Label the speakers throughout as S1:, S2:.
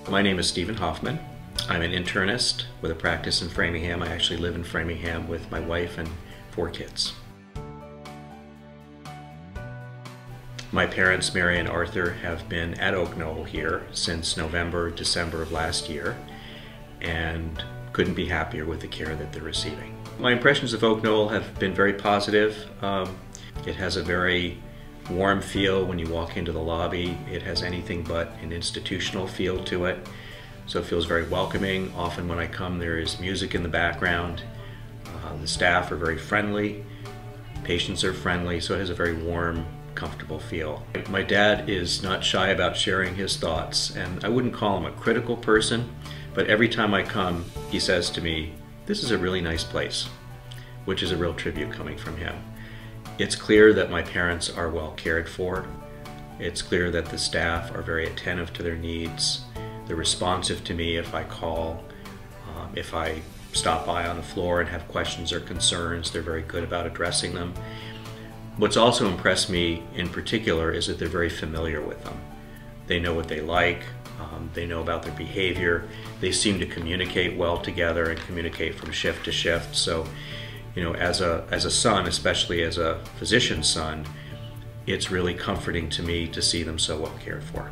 S1: My name is Stephen Hoffmann. I'm an internist with a practice in Framingham. I actually live in Framingham with my wife and 4 kids. My parents, Mary and Arthur, have been at Knoll here since November, December of last year, and couldn't be happier with the care that they're receiving. My impressions of Knoll have been very positive. It has a very warm feel when you walk into the lobby. It has anything but an institutional feel to it, so it feels very welcoming. Often when I come, there is music in the background. The staff are very friendly, patients are friendly, so it has a very warm, comfortable feel. My dad is not shy about sharing his thoughts, and I wouldn't call him a critical person, but every time I come, he says to me, "This is a really nice place," which is a real tribute coming from him. It's clear that my parents are well cared for. It's clear that the staff are very attentive to their needs. They're responsive to me if I call. If I stop by on the floor and have questions or concerns, they're very good about addressing them. What's also impressed me in particular is that they're very familiar with them. They know what they like, they know about their behavior, they seem to communicate well together and communicate from shift to shift. So, you know, as a son, especially as a physician's son, it's really comforting to me to see them so well cared for.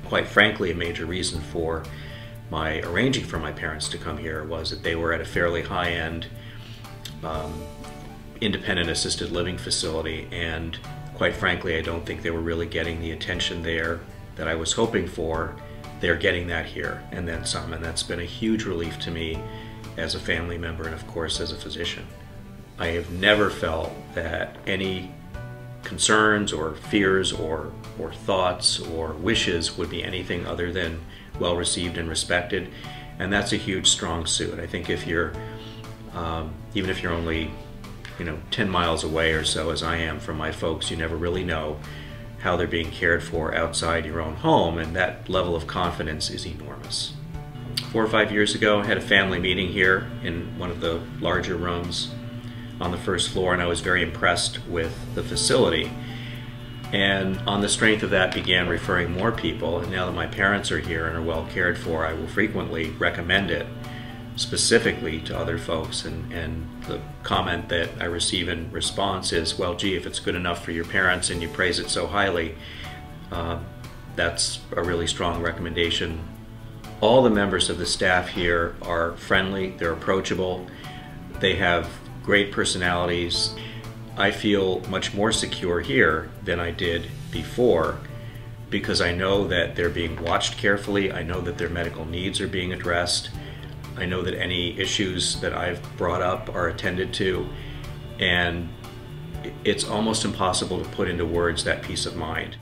S1: Quite frankly, a major reason for my arranging for my parents to come here was that they were at a fairly high-end independent assisted living facility, and quite frankly, I don't think they were really getting the attention there that I was hoping for. They're getting that here, and then some, and that's been a huge relief to me as a family member and of course as a physician. I have never felt that any concerns or fears or thoughts or wishes would be anything other than well received and respected, and that's a huge strong suit. I think if you're even if you're only 10 miles away or so, as I am from my folks, you never really know how they're being cared for outside your own home, and that level of confidence is enormous. 4 or 5 years ago, I had a family meeting here in one of the larger rooms on the first floor, and I was very impressed with the facility. And on the strength of that, began referring more people, and now that my parents are here and are well cared for, I will frequently recommend it specifically to other folks, and the comment that I receive in response is, well, gee, if it's good enough for your parents and you praise it so highly, that's a really strong recommendation. All the members of the staff here are friendly, they're approachable, they have great personalities. I feel much more secure here than I did before because I know that they're being watched carefully, I know that their medical needs are being addressed, I know that any issues that I've brought up are attended to, and it's almost impossible to put into words that peace of mind.